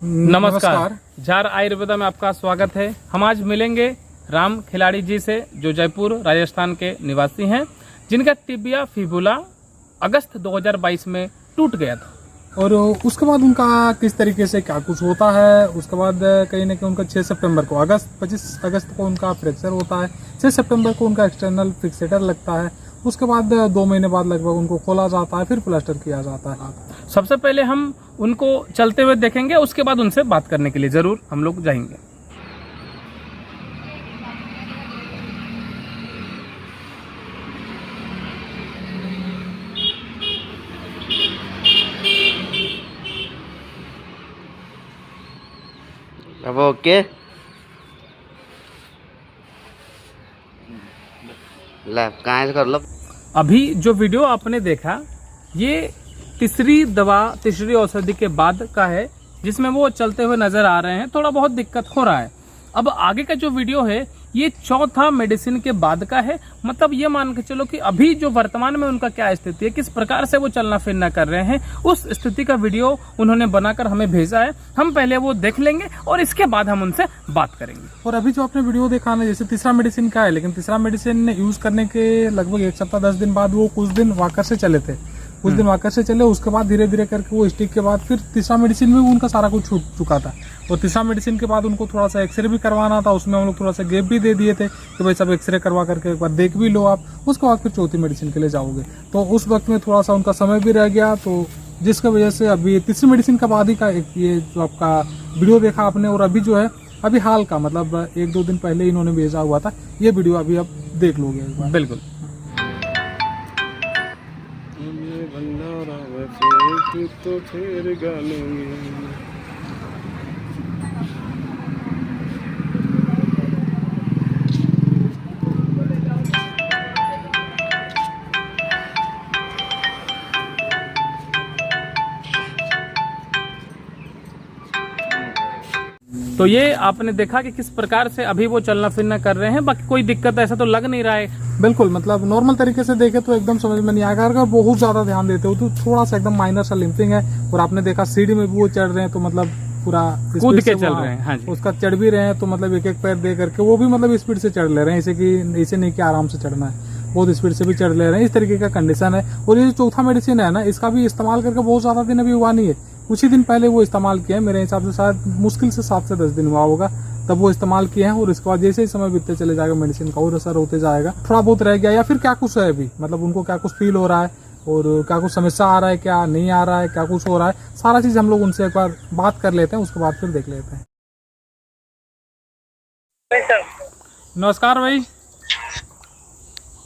नमस्कार। झार आयुर्वेदा में आपका स्वागत है। हम आज मिलेंगे राम खिलाड़ी जी से, जो जयपुर राजस्थान के निवासी हैं, जिनका टिबिया फिबुला अगस्त 2022 में टूट गया था। और उसके बाद उनका किस तरीके से क्या कुछ होता है, उसके बाद कहीं ना कहीं उनका 6 सितंबर को 25 अगस्त को उनका फ्रैक्चर होता है। 6 सितंबर को उनका एक्सटर्नल फिक्सेटर लगता है। उसके बाद 2 महीने बाद लगभग उनको खोला जाता है, फिर प्लास्टर किया जाता है। सबसे पहले हम उनको चलते हुए देखेंगे, उसके बाद उनसे बात करने के लिए जरूर हम लोग जाएंगे। अब ओके ले कहाँ से कर लो। अभी जो वीडियो आपने देखा, ये तीसरी औषधि के बाद का है, जिसमें वो चलते हुए नजर आ रहे हैं। थोड़ा बहुत दिक्कत हो रहा है। अब आगे का जो वीडियो है, ये चौथा मेडिसिन के बाद का है। मतलब ये मान के चलो कि अभी जो वर्तमान में उनका क्या स्थिति है, किस प्रकार से वो चलना फिरना कर रहे हैं, उस स्थिति का वीडियो उन्होंने बनाकर हमें भेजा है। हम पहले वो देख लेंगे और इसके बाद हम उनसे बात करेंगे। और अभी जो आपने वीडियो देखा ना, जैसे तीसरा मेडिसिन का है, लेकिन तीसरा मेडिसिन यूज करने के लगभग 1 सप्ताह 10 दिन बाद वो कुछ दिन वाकर से चले थे। कुछ दिन वाकर से चले, उसके बाद धीरे धीरे करके वो स्टिक के बाद फिर तीसरा मेडिसिन में उनका सारा कुछ छूट चुका था। और तीसरा मेडिसिन के बाद उनको थोड़ा सा एक्सरे भी करवाना था। उसमें हम लोग थोड़ा सा गैप भी दे दिए थे कि भाई सब एक्सरे करवा करके एक बार देख भी लो आप, उसके बाद फिर चौथी मेडिसिन के लिए जाओगे। तो उस वक्त में थोड़ा सा उनका समय भी रह गया, तो जिसकी वजह से अभी तीसरी मेडिसिन का बाद ही का ये जो आपका वीडियो देखा आपने, और अभी जो है अभी हाल का मतलब 1-2 दिन पहले इन्होंने भेजा हुआ था, ये वीडियो अभी आप देख लोगे एक बार। बिल्कुल। तो फिर गालूंगी। तो ये आपने देखा कि किस प्रकार से अभी वो चलना फिरना कर रहे हैं। बाकी कोई दिक्कत ऐसा तो लग नहीं रहा है। बिल्कुल, मतलब नॉर्मल तरीके से देखे तो एकदम समझ में नहीं आएगा। अगर बहुत ज्यादा ध्यान देते हो तो थोड़ा सा एकदम माइनर सा लिम्पिंग है। और आपने देखा सीढ़ी में भी वो चढ़ रहे हैं, तो मतलब पूरा कूद के चल रहे हैं। हाँ जी। उसका चढ़ भी रहे हैं, तो मतलब एक एक पैर दे करके वो भी मतलब स्पीड से चढ़ ले रहे हैं। इसे नहीं कि आराम से चढ़ना है, बहुत स्पीड से भी चढ़ ले रहे हैं। इस तरीके का कंडीशन है। और ये जो चौथा मेडिसिन है ना, इसका भी इस्तेमाल करके बहुत ज्यादा दिन अभी हुआ नहीं है। कुछ ही दिन पहले वो इस्तेमाल किया है, मेरे हिसाब से शायद मुश्किल से 7 से 10 दिन हुआ होगा, तब वो इस्तेमाल किए हैं। और इसके बाद जैसे ही समय बीतते चले जाएगा, मेडिसिन का और असर होते जाएगा। थोड़ा बहुत रह गया या फिर क्या कुछ है अभी, मतलब उनको क्या कुछ फील हो रहा है और क्या कुछ समस्या आ रहा है, क्या नहीं आ रहा है, क्या कुछ हो रहा है, सारा चीज हम लोग उनसे एक बार बात कर लेते हैं, उसके बाद फिर देख लेते हैं। नमस्कार भाई।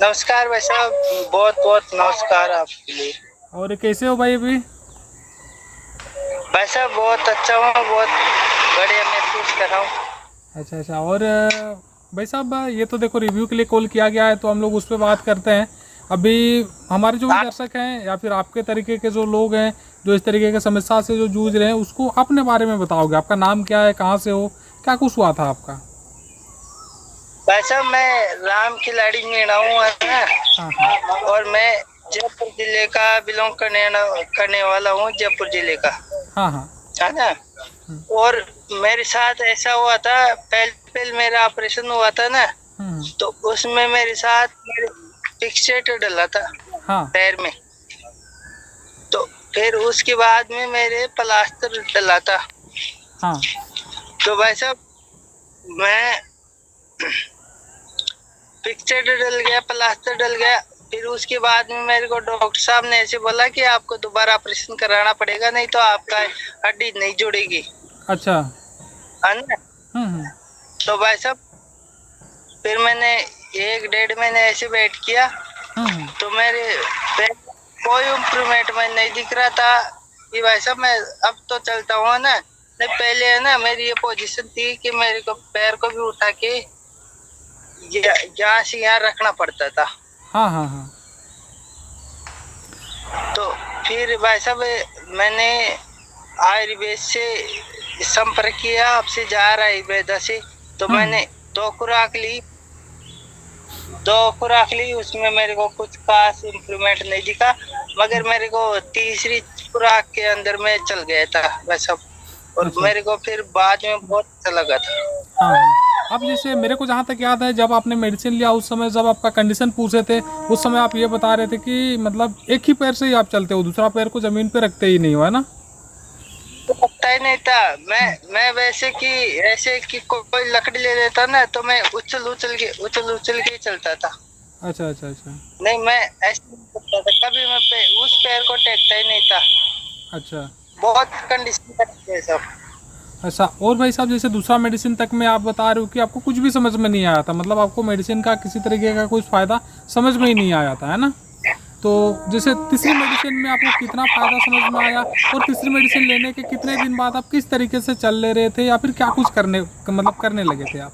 नमस्कार भाई साहब, बहुत बहुत नमस्कार आपके लिए। और कैसे हो भाई अभी? भाई साहब बहुत अच्छा हूँ, बहुत बढ़िया महसूस कर रहा हूँ। अच्छा। और भाई साहब, ये तो देखो रिव्यू के लिए कॉल किया गया है, तो हम लोग उस पर बात करते हैं। अभी हमारे जो भी दर्शक हैं या फिर आपके तरीके के जो लोग हैं, जो इस तरीके की समस्या से जो जूझ रहे हैं, उसको अपने बारे में बताओगे। आपका नाम क्या है, कहाँ से हो, क्या कुछ हुआ था आपका? भाई साहब मैं राम खिलाड़ी मीणा हूँ, है ना। और मैं जयपुर जिले का बिलोंग करने वाला हूँ, जयपुर जिले का। हाँ, है ना। और मेरे साथ ऐसा हुआ था, पहले मेरा ऑपरेशन हुआ था ना, तो उसमें मेरे साथ फिक्सेटर डला था पैर में। तो फिर उसके बाद में मेरे प्लास्टर डला था। तो भाई साहब मैं फिक्सेटर डल गया, प्लास्टर डल गया। फिर उसके बाद में मेरे को डॉक्टर साहब ने ऐसे बोला कि आपको दोबारा ऑपरेशन कराना पड़ेगा, नहीं तो आपका हड्डी नहीं जुड़ेगी। अच्छा। है ना। तो भाई साहब फिर मैंने 1-1.5 महीने ऐसे वेट किया, तो मेरे कोई इम्प्रूवमेंट में नहीं दिख रहा था कि भाई साहब मैं अब तो चलता हूँ ना। नहीं पहले है ना, मेरी ये पोजीशन थी कि मेरे को पैर को भी उठा के यहाँ से यहाँ रखना पड़ता था। हाँ। तो फिर भाई साहब मैंने आयुर्वेद से संपर्क किया, आपसे जा रहा आयुर्वेदा से। तो मैंने 2 खुराक ली, उसमें मेरे को कुछ खास इम्प्रूवमेंट नहीं दिखा, मगर मेरे को तीसरी खुराक के अंदर में चल गया था भाई साहब। और मेरे को फिर बाद में बहुत अच्छा लगा था। हाँ हाँ। अब जैसे मेरे को जहाँ तक याद है, जब आपने मेडिसिन लिया उस समय जब आपका कंडीशन पूछे थे, उस समय आप ये बता रहे थे कि मतलब एक ही पैर से ही आप चलते हो, दूसरा पैर को जमीन पे रखते ही नहीं हो, है ना? तो पता ही नहीं था। मैं वैसे कि ऐसे कि कोई लकड़ी ले लेता ना तो मैं उछल उछल के चलता था। अच्छा अच्छा अच्छा नहीं, मैं ऐसे नहीं करता था कभी। मैं उस पैर को टेकता ही नहीं था। अच्छा बहुत कंडीशन करते हैं सब। अच्छा। और भाई साहब, जैसे दूसरा मेडिसिन तक में आप बता रहे हो कि आपको कुछ भी समझ में नहीं आया था, मतलब आपको मेडिसिन का किसी तरीके का कोई फायदा समझ में ही नहीं आया था, है ना? तो जैसे तीसरी मेडिसिन में आपको कितना फायदा समझ में आया, और तीसरी मेडिसिन लेने के कितने दिन बाद आप किस तरीके से चल ले रहे थे, या फिर क्या कुछ करने लगे थे आप?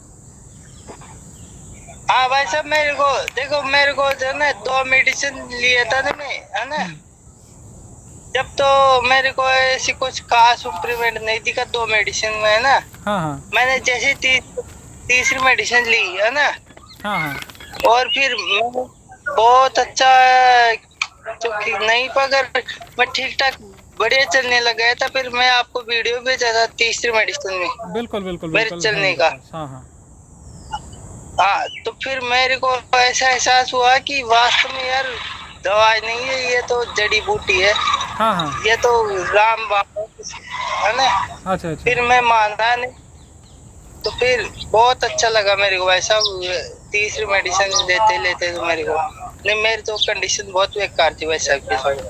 हाँ भाई साहब, मेरे को जो ना 2 मेडिसिन लिए था ना मैं, है ना? जब तो मेरे को ऐसी कुछ खास इम्प्रूवमेंट नहीं दिखा 2 मेडिसिन में, है ना? हाँ हाँ मैंने जैसे तीसरी मेडिसिन ली, है ना? हाँ हाँ और फिर बहुत अच्छा तो नहीं पकड़, मैं ठीक ठाक बढ़िया चलने लगा था। फिर मैं आपको वीडियो भेजा था तीसरी मेडिसिन में, बिल्कुल बिल्कुल मेरे बिल्कुल चलने का। हाँ हाँ हाँ, तो फिर मेरे को ऐसा एहसास हुआ कि वास्तव में यार दवाई नहीं है, ये तो जड़ी बूटी है। हाँ हाँ। ये तो राम बाबा है ना? अच्छा अच्छा। फिर मैं माना नहीं, तो फिर बहुत अच्छा लगा मेरे को भाई साहब। तीसरी मेडिसिन लेते तो मेरे को नहीं, मेरी तो कंडीशन बहुत बेकार थी भाई साहब।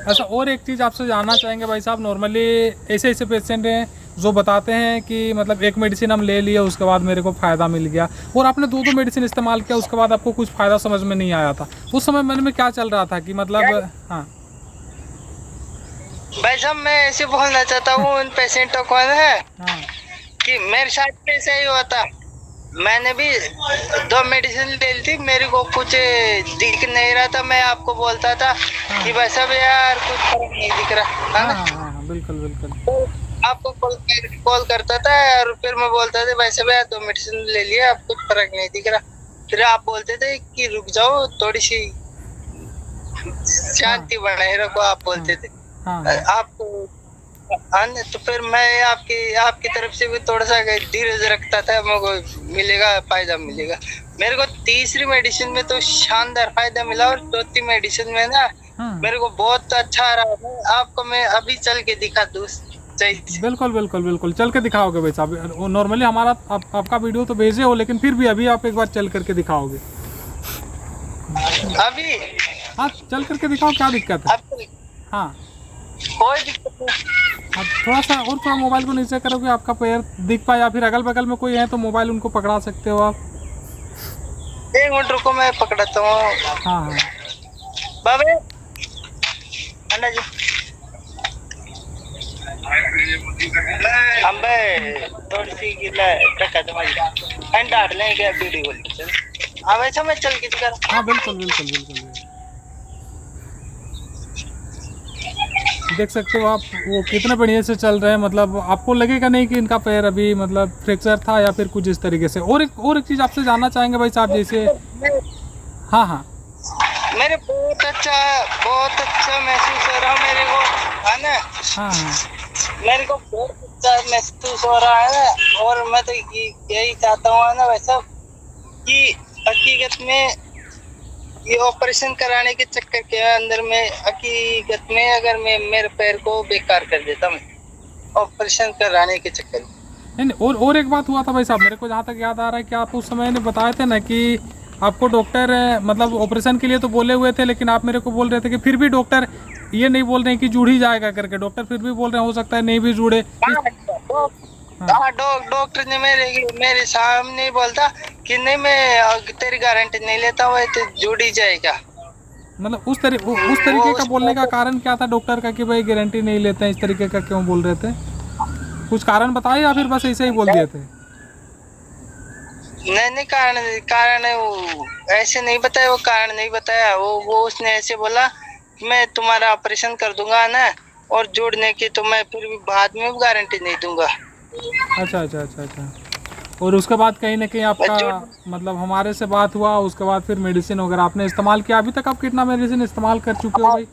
अच्छा, और एक चीज़ आपसे जानना चाहेंगे भाई साहब, नॉर्मली ऐसे पेशेंट हैं जो बताते हैं कि मतलब एक मेडिसिन हम ले लिए, उसके बाद मेरे को फ़ायदा मिल गया, और आपने 2 मेडिसिन इस्तेमाल किया, उसके बाद आपको कुछ फ़ायदा समझ में नहीं आया था। उस समय मन में क्या चल रहा था कि मतलब? हाँ भाई साहब, मैं ऐसे बोलना चाहता हूँ उन पेशेंटों को है हाँ कि मेरे साथ कैसे ही हुआ था। मैंने भी 2 मेडिसिन ले ली थी, मेरे को कुछ दिख नहीं रहा था। मैं आपको बोलता था कि भाई साहब यार कुछ फर्क नहीं दिख रहा, है ना? हाँ बिल्कुल बिल्कुल। तो आपको कॉल करता था, और फिर मैं बोलता था भाई साहब यार 2 मेडिसिन ले लिया, अब कुछ फर्क नहीं दिख रहा। फिर आप बोलते थे कि रुक जाओ, थोड़ी सी शांति बनाए रखो, आप बोलते थे। आपको तो फिर मैं आपकी तरफ से भी थोड़ा सा धीरज रखता था, मेरे को मिलेगा फायदा मिलेगा। मेरे को तीसरी मेडिसिन में तो शानदार फायदा मिला, और चौथी मेडिसिन में ना मेरे को बहुत अच्छा रहा। आपको मैं अभी चल के दिखा दूँ? बिल्कुल बिल्कुल बिल्कुल, चल के दिखाओगे भाई साहब? नॉर्मली हमारा आपका वीडियो तो भेजे हो, लेकिन फिर भी अभी आप एक बार चल करके दिखाओगे? अभी हाँ, चल करके दिखाओ, क्या दिक्कत है? हाँ, कोई दिक्कत नहीं। आप थोड़ा सा और थोड़ा मोबाइल को नीचे करोगे, आपका पैर दिख पाए, या फिर अगल बगल में कोई है तो मोबाइल उनको पकड़ा सकते हो आप। 1 मिनट रुको, मैं पकड़ाता हूँ। हाँ हाँ बाबे अन्ना जी, थोड़ी सी डाट लेंगे वीडियो। हाँ वैसा मैं चल के दिखा। हाँ बिल्कुल बिल्कुल बिल्कुल, देख सकते हो आप वो कितने बढ़िया से चल रहे हैं। मतलब आपको लगेगा नहीं कि इनका पैर अभी मतलब फ्रैक्चर था या फिर कुछ इस तरीके से। और एक चीज़ आपसे जानना चाहेंगे भाई साहब, जैसे हाँ हाँ, मेरे बहुत अच्छा महसूस हो रहा है मेरे को, है ना? हाँ हाँ, मेरे को बहुत अच्छा महसूस हो रहा है ना। और मैं तो यही चाहता हूँ ना वैसा कि हकीकत में ये ऑपरेशन कराने के चक्कर के अंदर में हकीकत में अगर मैं मेरे पैर को बेकार कर देता, मैं ऑपरेशन कराने के चक्कर में। नहीं, और एक बात हुआ था भाई साहब, मेरे को जहाँ तक याद आ रहा है कि आप उस समय ने बताए थे ना कि आपको डॉक्टर मतलब ऑपरेशन के लिए तो बोले हुए थे, लेकिन आप मेरे को बोल रहे थे कि फिर भी डॉक्टर ये नहीं बोल रहे हैं कि जुड़ ही जाएगा करके। डॉक्टर फिर भी बोल रहे हैं हो सकता है नहीं भी जुड़े। हाँ, डॉक्टर ने मेरे सामने बोलता कि नहीं, मैं तेरी गारंटी नहीं लेता हुआ तो जुड़ ही जाएगा। मतलब उस तरीके का बोलने का कारण क्या था डॉक्टर का कि भाई गारंटी नहीं लेते हैं? इस तरीके का क्यों बोल रहे थे? कुछ कारण बताए या फिर बस ऐसे ही बोल दिए थे? नहीं, कारण वो ऐसे नहीं बताया, वो कारण नहीं बताया। वो उसने ऐसे बोला कि मैं तुम्हारा ऑपरेशन कर दूंगा ना, और जोड़ने की तो मैं फिर भी बाद में गारंटी नहीं दूंगा। अच्छा अच्छा अच्छा अच्छा। और उसके बाद कहीं ना कहीं आपका मतलब हमारे से बात हुआ, उसके बाद फिर मेडिसिन वगैरह आपने इस्तेमाल किया। अभी तक आप कितना मेडिसिन इस्तेमाल कर चुके हो भाई?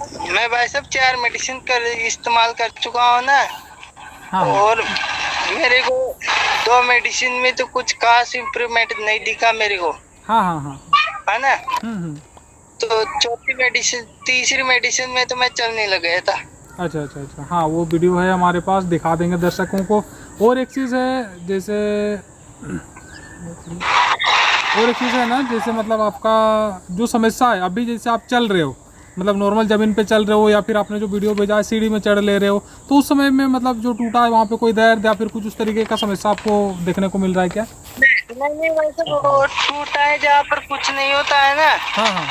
मैं भाई साहब 4 मेडिसिन इस्तेमाल कर चुका हूँ ना। हाँ और मेरे को 2 मेडिसिन में तो कुछ खास इम्प्रूवमेंट नहीं दिखा मेरे को, हाँ हाँ हाँ। है ना। हम्म। तो तीसरी मेडिसिन में तो मैं चलने लग गया था। अच्छा अच्छा अच्छा, हाँ वो वीडियो है हमारे पास, दिखा देंगे दर्शकों को। और एक चीज़ है जैसे ना, जैसे मतलब आपका जो समस्या है अभी, जैसे आप चल रहे हो मतलब नॉर्मल ज़मीन पे चल रहे हो, या फिर आपने जो वीडियो भेजा है सीढ़ी में चढ़ ले रहे हो, तो उस समय में मतलब जो टूटा है वहाँ पे कोई दर्द या फिर कुछ उस तरीके का समस्या आपको देखने को मिल रहा है क्या? नहीं वैसे वो टूटा है जहाँ पर कुछ नहीं होता है ना। हाँ हाँ।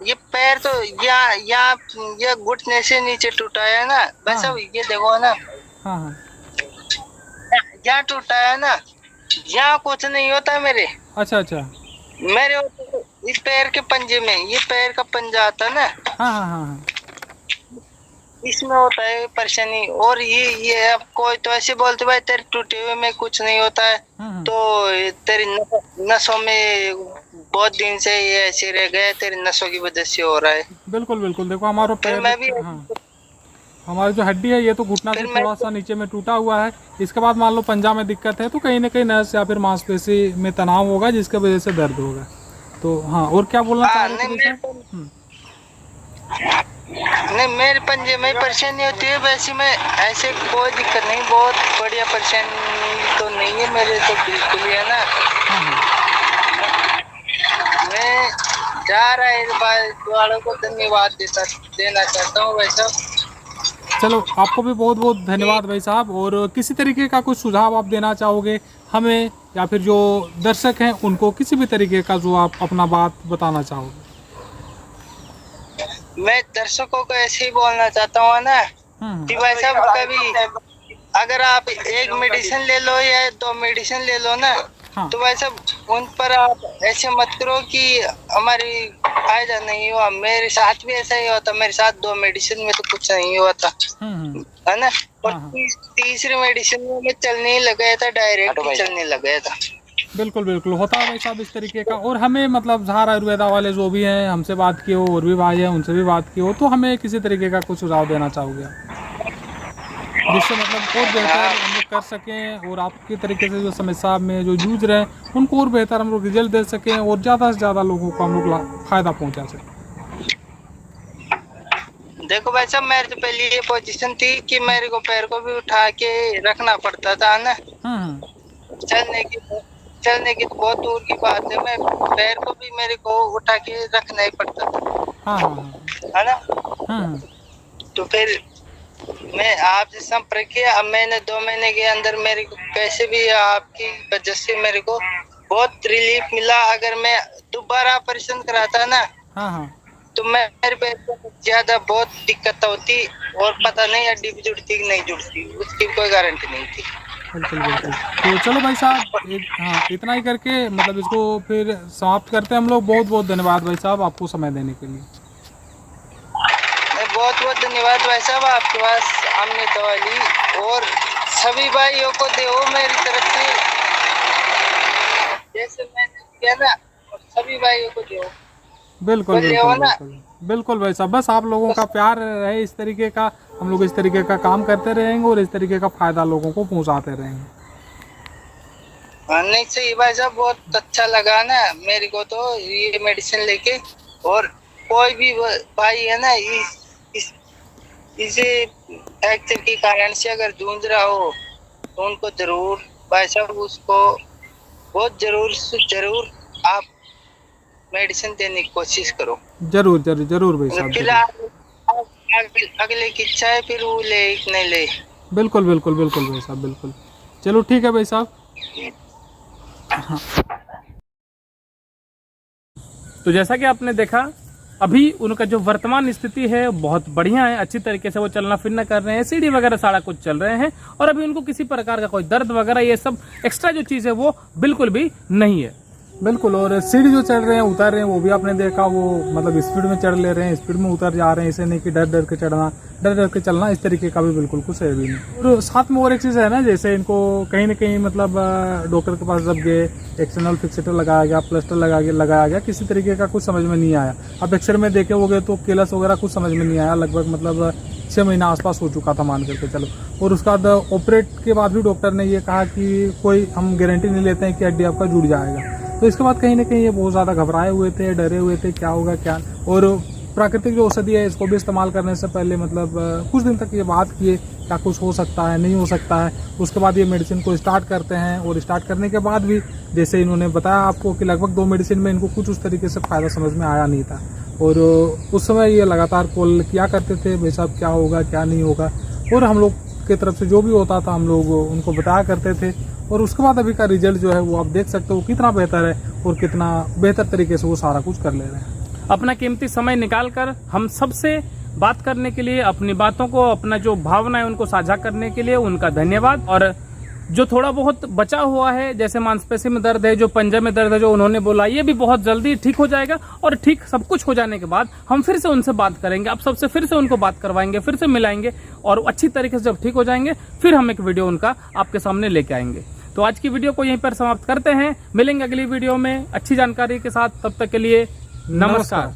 ये पैर तो या घुटने से नीचे टूटा है ना वैसे। हाँ। ये देखो ना, हाँ हाँ। यहाँ टूटा है ना, यहाँ कुछ नहीं होता मेरे। अच्छा अच्छा। मेरे इस पैर के पंजे में, ये पैर का पंजा आता ना, हाँ हाँ हाँ हाँ। इसमें होता है परेशानी। और ये अब कोई तो ऐसे बोलते भाई तेरे टूटे हुए में कुछ नहीं होता है, तो तेरी नसों में बहुत दिन से ये ऐसे रह गए, तेरी नसों की वजह से हो रहा है। बिल्कुल बिल्कुल, देखो हमारा पैर, मैं भी हाँ हमारी जो हड्डी है ये तो घुटना से थोड़ा सा नीचे में टूटा हुआ है। इसके बाद मान लो पंजा में दिक्कत है तो कहीं ना कहीं नस या फिर मांसपेशी में तनाव होगा जिसके वजह से दर्द होगा। तो हाँ, और क्या बोलना चाह रहे थे? नहीं मेरे पंजे में परेशानी होती है, वैसे में ऐसे कोई दिक्कत नहीं, बहुत बढ़िया परेशानी तो नहीं है मेरे तो बिल्कुल ही, है ना। मैं जा रहा है वालों को धन्यवाद देना चाहता हूँ भाई साहब। चलो आपको भी बहुत बहुत धन्यवाद भाई साहब। और किसी तरीके का कुछ सुझाव आप देना चाहोगे हमें, या फिर जो दर्शक हैं उनको किसी भी तरीके का जो आप अपना बात बताना चाहोगे? मैं दर्शकों को ऐसे ही बोलना चाहता हूँ ना कि भाई साहब कभी अगर आप एक मेडिसिन ले लो या 2 मेडिसिन ले लो ना, हाँ। तो भाई साहब उन पर आप ऐसे मत करो कि हमारी फायदा नहीं हुआ। मेरे साथ भी ऐसा ही होता, मेरे साथ 2 मेडिसिन में तो कुछ नहीं हुआ था, है ना। और तीसरी मेडिसिन में मैं चलने ही लग गया था, डायरेक्ट चलने लग गया था। बिल्कुल बिल्कुल, होता है भाई साहब इस तरीके का। और हमें मतलब झार आयुर्वेदा वाले जो भी हैं हमसे बात की हो, और भी भाई हैं उनसे भी बात की हो, तो हमें किसी तरीके का कुछ सुझाव देना चाहोगे जिससे मतलब और बेहतर हम लोग कर सकें, और आपके तरीके से जो समस्या में जो जूझ रहे हैं उनको और बेहतर हम लोग रिजल्ट दे सकें, और ज़्यादा से ज़्यादा लोगों को हम लोग फ़ायदा पहुँचा सकें? देखो भाई साहब, मेरे तो पहले ये पोजीशन थी कि मेरे को पैर को भी उठा के रखना पड़ता था ना। चलने की तो बहुत दूर की बात है, मैं पैर को भी मेरे को उठा के रखना ही पड़ता था, है ना। तो फिर मैं आपसे संपर्क किया। अब मैंने 2 महीने के अंदर मेरे को कैसे भी आपकी वजह से मेरे को बहुत रिलीफ मिला। अगर मैं दोबारा ऑपरेशन कराता ना, तो मेरे पैर को ज्यादा बहुत दिक्कत होती, और पता नहीं हड्डी भी जुड़ती कि नहीं जुड़ती, उसकी कोई गारंटी नहीं थी। बिल्कुल बिल्कुल। तो चलो भाई साहब, इतना ही करके मतलब इसको फिर समाप्त करते हैं हम लोग। बहुत बहुत धन्यवाद भाई साहब आपको समय देने के लिए। बहुत बहुत धन्यवाद भाई साहब, आपके पास हमने दवा ली, और सभी भाइयों को दो मेरी तरफ से, जैसे मैंने किया ना, सभी भाइयों को दो। बिल्कुल बिल्कुल बिल्कुल भाई साहब, बस आप लोगों का प्यार रहे इस तरीके का, हम लोग इस तरीके का काम करते रहेंगे और इस तरीके का फायदा लोगों को पहुंचाते रहेंगे। नहीं सही भाई साहब, बहुत अच्छा लगा ना मेरे को तो ये मेडिसिन लेके। और कोई भी भाई है ना इसे फ्रैक्चर के कारण से अगर जूझ रहा हो, तो उनको जरूर भाई साहब उसको बहुत जरूर आप मेडिसिन देने की कोशिश करो। जरूर जरूर जरूर भाई साहब। फिर अगले की इच्छा है फिर वो ले नहीं ले। बिल्कुल बिल्कुल बिल्कुल भाई साहब, बिल्कुल। चलो ठीक है भाई साहब। हाँ। तो जैसा कि आपने देखा, अभी उनका जो वर्तमान स्थिति है बहुत बढ़िया है, अच्छी तरीके से वो चलना फिरना कर रहे हैं, सीढ़ी वगैरह सारा कुछ चल रहे हैं, और अभी उनको किसी प्रकार का कोई दर्द वगैरह ये सब एक्स्ट्रा जो चीज़ है वो बिल्कुल भी नहीं है। बिल्कुल। और सीढ़ी जो चढ़ रहे हैं उतर रहे हैं वो भी आपने देखा, वो मतलब स्पीड में चढ़ ले रहे हैं, स्पीड में उतर जा रहे हैं, इसे नहीं कि डर डर के चढ़ना, डर डर के चलना, इस तरीके का भी बिल्कुल कुछ है भी नहीं। और साथ में और एक चीज़ है ना, जैसे इनको कहीं ना कहीं मतलब डॉक्टर के पास जब गए, एक्सटर्नल फिक्सेटर लगाया गया, प्लास्टर लगाया गया, किसी तरीके का कुछ समझ में नहीं आया। अब एक्सरे में देखे हो गए तो केलस वगैरह कुछ समझ में नहीं आया, लगभग मतलब 6 महीना आसपास हो चुका था मान करके चलो। और उसके बाद ऑपरेट के बाद भी डॉक्टर ने ये कहा कि कोई हम गारंटी नहीं लेते हैं कि हड्डी आपका जुड़ जाएगा। तो इसके बाद कहीं ना कहीं ये बहुत ज़्यादा घबराए हुए थे, डरे हुए थे, क्या होगा क्या। और प्राकृतिक जो औषधि है इसको भी इस्तेमाल करने से पहले मतलब कुछ दिन तक ये बात किए क्या कुछ हो सकता है, नहीं हो सकता है। उसके बाद ये मेडिसिन को स्टार्ट करते हैं, और स्टार्ट करने के बाद भी जैसे इन्होंने बताया आपको कि लगभग 2 मेडिसिन में इनको कुछ उस तरीके से फ़ायदा समझ में आया नहीं था। और उस समय ये लगातार कॉल किया करते थे, भाई साहब क्या होगा क्या नहीं होगा, और हम लोग की तरफ से जो भी होता था हम लोग उनको बताया करते थे। और उसके बाद अभी का रिजल्ट जो है वो आप देख सकते हो कितना बेहतर है, और कितना बेहतर तरीके से वो सारा कुछ कर ले रहे हैं। अपना कीमती समय निकाल कर हम सबसे बात करने के लिए, अपनी बातों को, अपना जो भावना है उनको साझा करने के लिए उनका धन्यवाद। और जो थोड़ा बहुत बचा हुआ है, जैसे मांसपेशी में दर्द है, जो पंजे में दर्द है, जो उन्होंने बोला, ये भी बहुत जल्दी ठीक हो जाएगा। और ठीक सब कुछ हो जाने के बाद हम फिर से उनसे बात करेंगे, आप सबसे फिर से उनको बात करवाएंगे, फिर से मिलाएंगे, और अच्छी तरीके से जब ठीक हो जाएंगे फिर हम एक वीडियो उनका आपके सामने लेके आएंगे। तो आज की वीडियो को यहीं पर समाप्त करते हैं, मिलेंगे अगली वीडियो में अच्छी जानकारी के साथ। तब तक के लिए नमस्कार।